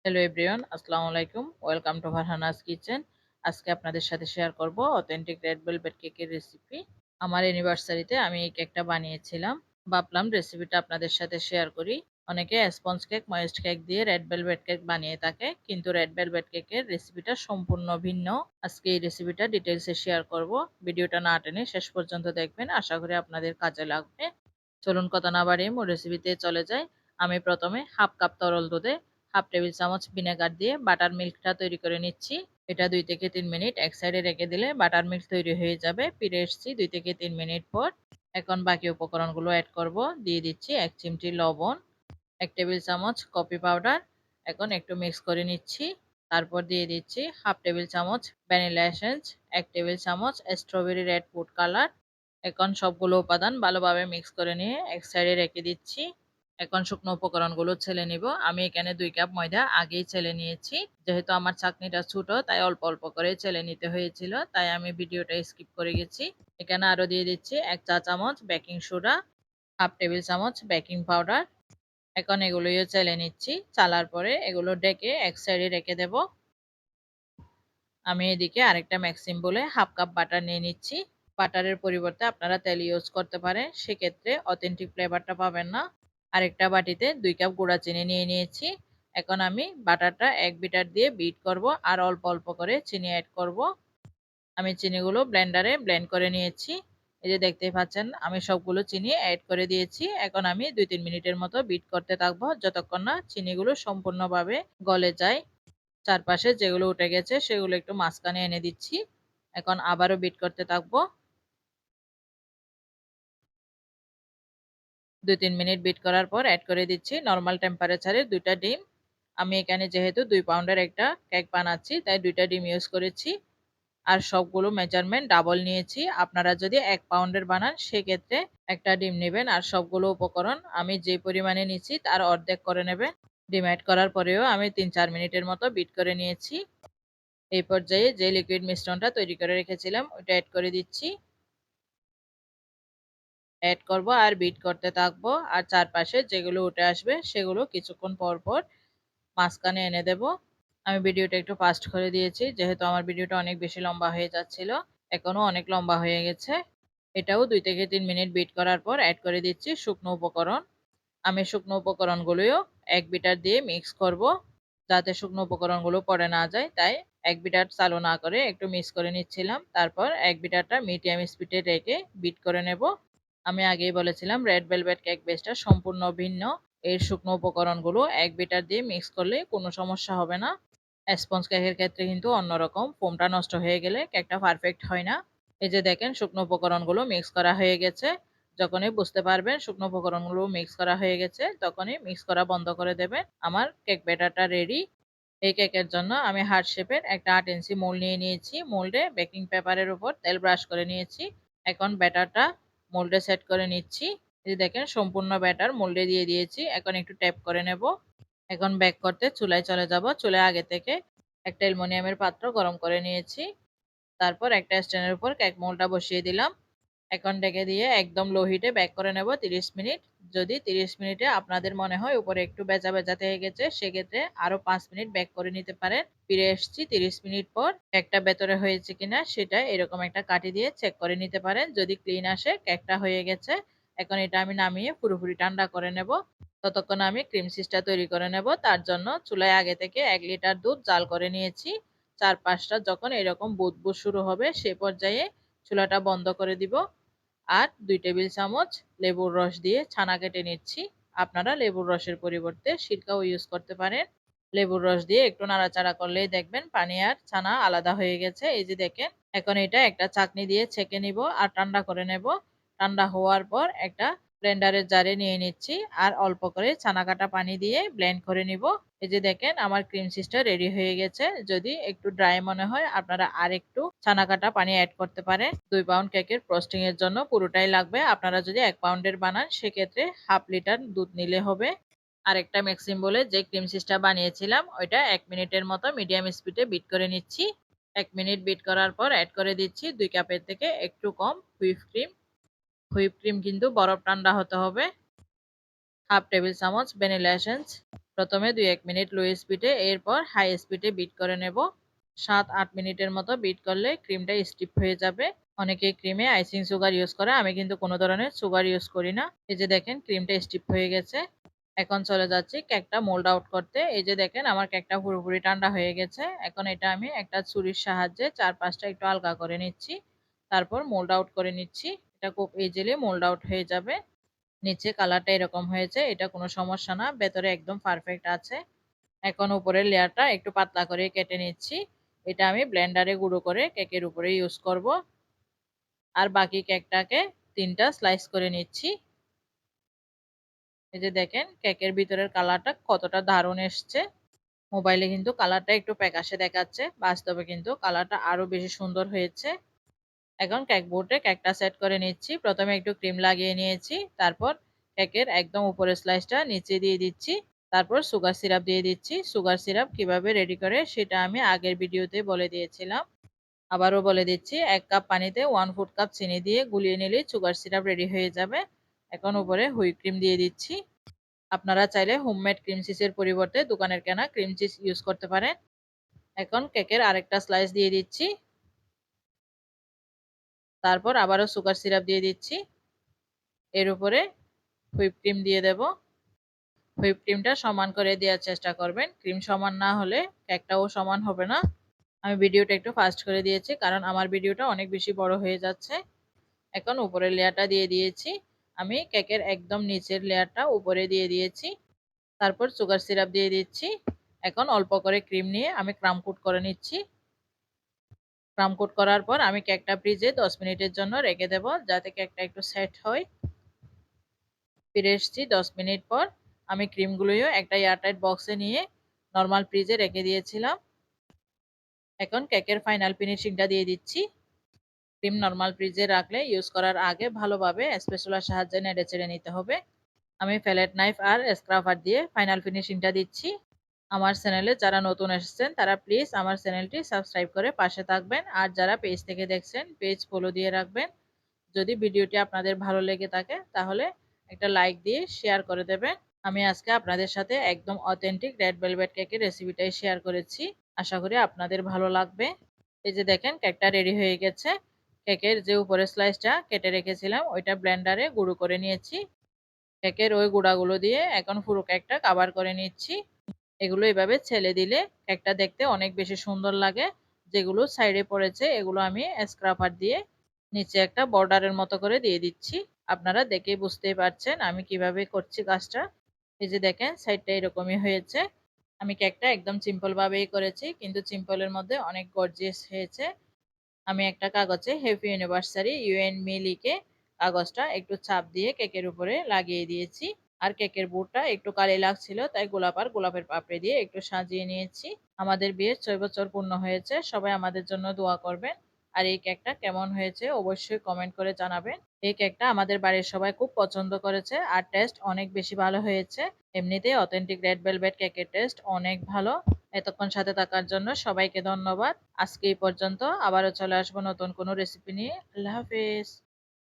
Hello everyone, আসসালামু আলাইকুম। Welcome to Farhana's kitchen. আজকে আপনাদের সাথে শেয়ার করব অথেন্টিক রেড ভেলভেট কেকের রেসিপি। আমার অ্যানিভার্সারিতে আমি এই কেকটা বানিয়েছিলাম। ভাবলাম রেসিপিটা আপনাদের সাথে শেয়ার করি। অনেকে স্পঞ্জ কেক, ময়েস্ট কেক দিয়ে রেড ভেলভেট কেক বানিয়ে থাকে, কিন্তু রেড ভেলভেট কেকের রেসিপিটা সম্পূর্ণ ভিন্ন। আজকে এই রেসিপিটা ডিটেলসে শেয়ার করব। ভিডিওটা না টেনে শেষ পর্যন্ত দেখবেন, আশা করি আপনাদের কাজে লাগবে। চলুন কথা না বাড়িয়ে মূল রেসিপিতে চলে যাই। আমি প্রথমে হাফ কাপ তরল দুধে হাফ টেবিল চামচ ভিনেগার দিয়ে বাটার মিল্কটা তৈরি করে নিচ্ছি। এটা 2 থেকে 3 মিনিট এক সাইডে রেখে দিলে বাটার মিল্ক তৈরি হয়ে যাবে। ফিরে এসেছি 2 থেকে 3 মিনিট পর। এখন বাকি উপকরণগুলো অ্যাড করব। দিয়ে দিচ্ছি 1 চিমটি লবণ, 1 টেবিল চামচ কফি পাউডার। এখন একটু মিক্স করে নিচ্ছি। তারপর দিয়ে দিচ্ছি হাফ টেবিল চামচ ভ্যানিলা এসেন্স, 1 টেবিল চামচ স্ট্রবেরি রেড ফুড কালার। এখন সবগুলো উপাদান ভালোভাবে মিক্স করে নিয়ে এক সাইডে রেখে দিচ্ছি। এখন শুকনো উপকরণগুলো ছেলে নিব। আমি এখানে 2 কাপ ময়দা আগেই ছেলে নিয়েছি। যেহেতু আমার চাকনিটা ছোট, তাই অল্প অল্প করে ছেলে নিতে হয়েছিল, তাই আমি ভিডিওটা স্কিপ করে গেছি। এখানে আরো দিয়ে দিচ্ছি 1 চা চামচ বেকিং সোডা, হাফ টেবিল চামচ বেকিং পাউডার। এখন এগুলোও চেলে নিচ্ছি। চালার পরে এগুলো ডেকে এক সাইডে রেখে দেব। আমি এদিকে আরেকটা ম্যাক্সিম বলে হাফ কাপ বাটার নিয়ে নিচ্ছি। বাটারের পরিবর্তে আপনারা তেল ইউজ করতে পারেন, সেক্ষেত্রে অথেন্টিক ফ্লেভারটা পাবেন না। আরেকটা বাটিতে 2 কাপ গুঁড়া চিনি নিয়ে নিয়েছি। এখন আমি বাটারটা এক বিটার দিয়ে বিট করব আর অল্প অল্প করে চিনি অ্যাড করব। আমি চিনিগুলো ব্লেন্ডারে ব্লেন্ড করে নিয়েছি। এই যে দেখতেই পাচ্ছেন, আমি সবগুলো চিনি অ্যাড করে দিয়েছি। এখন আমি 2-3 মিনিটের মতো বিট করতে থাকবো, যতক্ষণ না চিনিগুলো সম্পূর্ণভাবে গলে যায়। চারপাশে যেগুলো উঠে গেছে সেগুলো একটু মাঝখানে এনে দিচ্ছি। এখন আবারও বিট করতে থাকবো। 2-3 মিনিট বিট করার পর অ্যাড করে দিচ্ছি নর্মাল টেম্পারেচারে 2টা ডিম। আমি এখানে যেহেতু 2 পাউন্ডের একটা কেক বানাচ্ছি, তাই 2টা ডিম ইউজ করেছি। আর সবগুলো মেজারমেন্ট ডাবল নিয়েছি। আপনারা যদি 1 পাউন্ডের বানান সেক্ষেত্রে একটা ডিম নেবেন, আর সবগুলো উপকরণ আমি যে পরিমাণে নিচ্ছি তার অর্ধেক করে নেবেন। ডিম অ্যাড করার পরেও আমি 3-4 মিনিটের মতো বিট করে নিয়েছি। এই পর্যায়ে যে লিকুইড মিশ্রণটা তৈরি করে রেখেছিলাম ওটা অ্যাড করে দিচ্ছি। অ্যাড করব আর বিট করতে থাকবো। আর চারপাশে যেগুলো উঠে আসবে সেগুলো কিছুক্ষণ পর পর মাঝখানে এনে দেব। আমি ভিডিওটা একটু ফাস্ট করে দিয়েছি, যেহেতু আমার ভিডিওটা অনেক বেশি লম্বা হয়ে যাচ্ছিল। এখনো অনেক লম্বা হয়ে গেছে। এটাও 2 থেকে 3 মিনিট বিট করার পর অ্যাড করে দিচ্ছি শুকনো উপকরণ। আমি শুকনো উপকরণগুলোও এক বিটার দিয়ে মিক্স করব, যাতে শুকনো উপকরণগুলো পড়ে না যায়। তাই এক বিটার চালু না করে একটু মিক্স করে নিচ্ছিলাম। তারপর এক বিটারটা মিডিয়াম স্পিডে রেখে বিট করে নেব। আমি আগেই বলেছিলাম রেড ভেলভেট কেক বেসটা সম্পূর্ণ ভিন্ন। এর শুকনো উপকরণগুলো এক বিটার দিয়ে মিক্স করলে কোনো সমস্যা হবে না। স্পঞ্জ কেকের ক্ষেত্রে কিন্তু অন্যরকম, ফোমটা নষ্ট হয়ে গেলে কেকটা পারফেক্ট হয় না। এই যে দেখেন শুকনো উপকরণগুলো মিক্স করা হয়ে গেছে। যখনই বুঝতে পারবেন শুকনো উপকরণগুলো মিক্স করা হয়ে গেছে, তখনই মিক্স করা বন্ধ করে দেবেন। আমার কেক ব্যাটারটা রেডি। এই কেকের জন্য আমি হার্ট শেপের একটা 8 ইঞ্চি মোল্ড নিয়ে নিয়েছি। মোল্ডে বেকিং পেপারের উপর তেল ব্রাশ করে নিয়েছি। এখন ব্যাটারটা মোল্ডে সেট করে নিচ্ছি। এই যে দেখেন সম্পূর্ণ ব্যাটার মোল্ডে দিয়ে দিয়েছি। এখন একটু ট্যাপ করে নেব। এখন বেক করতে চুলায় চলে যাব। চুলায় আগে থেকে একটা অ্যালুমিনিয়ামের পাত্র গরম করে নিয়েছি। তারপর একটা স্ট্যান্ডের উপর কেক মোল্ডটা বসিয়ে দিলাম। এখন ঢেকে দিয়ে একদম লো হিটে বেক করে নেব 30 মিনিট। যদি 30 মিনিটে আপনাদের মনে হয় উপরে একটু ভেজা ভেজা থেকে গেছে, সেক্ষেত্রে আরো 5 মিনিট বেক করে নিতে পারেন। ফিরে এসেছি 30 মিনিট পর। কেকটা ভেতরে হয়েছে কিনা সেটা এরকম একটা কাঠি দিয়ে চেক করে নিতে পারেন। যদি ক্লিন আসে কেকটা হয়ে গেছে। এখন এটা আমি নামিয়ে পুরোপুরি ঠান্ডা করে নেব। ততক্ষণ আমি ক্রিম চিজটা তৈরি করে নেব। তার জন্য চুলায় আগে থেকে 1 লিটার দুধ জাল করে নিয়েছি। 4-5টা যখন এরকম বুদবুদ শুরু হবে সে পর্যায়ে চুলাটা বন্ধ করে দিব। আর 2 টেবিল চামচ লেবুর রস দিয়ে ছানা কেটে নিচ্ছি। আপনারা লেবুর রসের পরিবর্তে সিরকাও ইউজ করতে পারেন। লেবুর রস দিয়ে একটু নাড়াচাড়া করলেই দেখবেন পানি আর ছানা আলাদা হয়ে গেছে। এই যে দেখেন, এখন এটা একটা চাকনি দিয়ে ছেঁকে নিব আর ঠান্ডা করে নেব। ঠান্ডা হওয়ার পর একটা ব্লেন্ডারের জারে নিয়ে নিচ্ছি আর অল্প করে ছানা কাটা পানি দিয়ে ব্লেন্ড করে নিব। এই যে দেখেন আমার ক্রিম চিজটা রেডি হয়ে গেছে। যদি একটু ড্রাই মনে হয় আপনারা আর একটু ছানা কাটা পানি অ্যাড করতে পারেন। 2 পাউন্ড কেকের ফ্রস্টিং এর জন্য পুরোটাই লাগবে। আপনারা যদি 1 পাউন্ডের বানান সেক্ষেত্রে হাফ লিটার দুধ নিলে হবে। আরেকটা ম্যাক্সিম বলে যে ক্রিম চিজটা বানিয়েছিলাম ওইটা 1 মিনিটের মতো মিডিয়াম স্পিডে বিট করে নিচ্ছি। 1 মিনিট বিট করার পর অ্যাড করে দিচ্ছি 2 কাপের থেকে একটু কম হুইপ ক্রিম। হুইপ ক্রিম কিন্তু বরফ ঠান্ডা হতে হবে। হাফ টেবিল চামচ ভ্যানিলা এসেন্স, প্রথমে 2-1 মিনিট লো স্পিডে, এরপর হাই স্পিডে বিট করে নেব। 7-8 মিনিটের মতো বিট করলে ক্রিমটা স্টিফ হয়ে যাবে। অনেকে ক্রিমে আইসিং সুগার ইউজ করে, আমি কিন্তু কোনো ধরনের সুগার ইউজ করি না। এই যে দেখেন ক্রিমটা স্টিফ হয়ে গেছে। এখন চলে যাচ্ছি কেকটা মোল্ড আউট করতে। এই যে দেখেন আমার কেকটা পুরোপুরি ঠান্ডা হয়ে গেছে। এখন এটা আমি একটা ছুরির সাহায্যে 4-5টা একটু হালকা করে নিচ্ছি, তারপর মোল্ড আউট করে নিচ্ছি। এটা খুব ইজিলি মোল্ড আউট হয়ে যাবে। নিচে কালারটা এরকম হয়েছে, এটা কোনো সমস্যা না, ভেতরে একদম পারফেক্ট আছে। এখন উপরের লেয়ারটা একটু পাতলা করে কেটে নিচ্ছি। এটা আমি ব্লেন্ডারে গুঁড়ো করে কেকের উপরে ইউজ করব। আর বাকি কেকটাকে 3টা স্লাইস করে নিচ্ছি। এই যে দেখেন কেকের ভিতরের কালারটা কতটা দারুণ এসছে। মোবাইলে কিন্তু কালারটা একটু প্যাকাশে দেখাচ্ছে, বাস্তবে কিন্তু কালারটা আরো বেশি সুন্দর হয়েছে। এখন কেক বোর্ডে কেকটা সেট করে নিচ্ছি। প্রথমে একটু ক্রিম লাগিয়ে নিয়েছি, তারপর কেকের একদম উপরের স্লাইসটা নিচে দিয়ে দিচ্ছি, তারপর সুগার সিরাপ দিয়ে দিচ্ছি। সুগার সিরাপ কিভাবে রেডি করে সেটা আমি আগের ভিডিওতে বলে দিয়েছিলাম, আবারও বলে দিচ্ছি। 1 কাপ পানিতে 1 ফুড কাপ চিনি দিয়ে গুলিয়ে নিলে সুগার সিরাপ রেডি হয়ে যাবে। এখন উপরে হুইপ ক্রিম দিয়ে দিচ্ছি। আপনারা চাইলে হোমমেড ক্রিম চিজের পরিবর্তে দোকানের কেনা ক্রিম চিজ ইউজ করতে পারেন। এখন কেকের আরেকটা স্লাইস দিয়ে দিচ্ছি, তারপর আবারও সুগার সিরাপ দিয়ে দিচ্ছি। এর উপরে হুইপ ক্রিম দিয়ে দেব। হুইপ ক্রিমটা সমান করে দেওয়ার চেষ্টা করবেন, ক্রিম সমান না হলে কেকটাও সমান হবে না। আমি ভিডিওটা একটু ফাস্ট করে দিয়েছি কারণ আমার ভিডিওটা অনেক বেশি বড় হয়ে যাচ্ছে। এখন উপরের লেয়ারটা দিয়ে দিয়েছি, আমি কেকের একদম নিচের লেয়ারটা উপরে দিয়ে দিয়েছি, তারপর সুগার সিরাপ দিয়ে দিচ্ছি। এখন অল্প করে ক্রিম নিয়ে আমি ক্রাম কোট করে নিচ্ছি। ক্রাম কোট করার পর আমি কেকটা ফ্রিজে 10 মিনিটের জন্য রেখে দেব, যাতে কেকটা একটু সেট হয়। ফিরে এসেছি 10 মিনিট পর। আমি ক্রিমগুলোও একটা এয়ারটাইট বক্সে নিয়ে নর্মাল ফ্রিজে রেখে দিয়েছিলাম। এখন কেকের ফাইনাল ফিনিশিংটা দিয়ে দিচ্ছি। ক্রিম নর্মাল ফ্রিজে রাখলে ইউজ করার আগে ভালোভাবে স্প্যাচুলার সাহায্যে নেড়ে চেড়ে নিতে হবে। আমি ফ্ল্যাট নাইফ আর স্ক্রাবার দিয়ে ফাইনাল ফিনিশিংটা দিচ্ছি। আমার চ্যানেলে যারা নতুন এসেছেন তারা প্লিজ আমার চ্যানেলটি সাবস্ক্রাইব করে পাশে থাকবেন, আর যারা পেজ থেকে দেখছেন পেজ ফলো দিয়ে রাখবেন। যদি ভিডিওটি আপনাদের ভালো লেগে থাকে তাহলে একটা লাইক দিয়ে শেয়ার করে দেবেন। আমি আজকে আপনাদের সাথে একদম অথেন্টিক রেড ভেলভেট কেকের রেসিপিটাই শেয়ার করেছি, আশা করি আপনাদের ভালো লাগবে। এই যে দেখেন কেকটা রেডি হয়ে গেছে। কেকের যে উপরের স্লাইসটা কেটে রেখেছিলাম ওইটা ব্লেন্ডারে গুঁড়ো করে নিয়েছি। কেকের ওই গুঁড়াগুলো দিয়ে এখন পুরো কেকটা কাভার করে নিচ্ছি। এগুলো এভাবে ছেলে দিলে কেকটা দেখতে অনেক বেশি সুন্দর লাগে। যেগুলো সাইডে পড়েছে এগুলো আমি স্ক্রাপার দিয়ে নিচে একটা বর্ডারের মতো করে দিয়ে দিচ্ছি। আপনারা দেখেই বুঝতেই পারছেন আমি কিভাবে করছি কাজটা। এই যে দেখেন সাইডটা এরকমই হয়েছে। আমি কেকটা একদম সিম্পল ভাবেই করেছি, কিন্তু সিম্পলের মধ্যে অনেক গর্জিয়াস হয়েছে। আমি একটা কাগজে happy anniversary you and me লিখে কাগজটা একটু চাপ দিয়ে কেকের উপরে লাগিয়ে দিয়েছি। আর কেকের বোর্ডটা একটু কালি লাগছিল, তাই গোলাপ আর গোলাপের পাপড়ি দিয়ে একটু সাজিয়ে নিয়েছি। আমাদের বিয়ের 6 বছর পূর্ণ হয়েছে, সবাই আমাদের জন্য দোয়া করবেন। আর এই কেকটা কেমন হয়েছে অবশ্যই কমেন্ট করে জানাবেন। এই কেকটা আমাদের বাড়ির সবাই খুব পছন্দ করেছে আর টেস্ট অনেক বেশি ভালো হয়েছে। এমনিতেই অথেন্টিক রেড ভেলভেট কেকের টেস্ট অনেক ভালো। এতক্ষণ সাথে থাকার জন্য সবাইকে ধন্যবাদ। আজকে এই পর্যন্ত, আবারও চলে আসবো নতুন কোনো রেসিপি নিয়ে। আল্লাহ হাফেজ।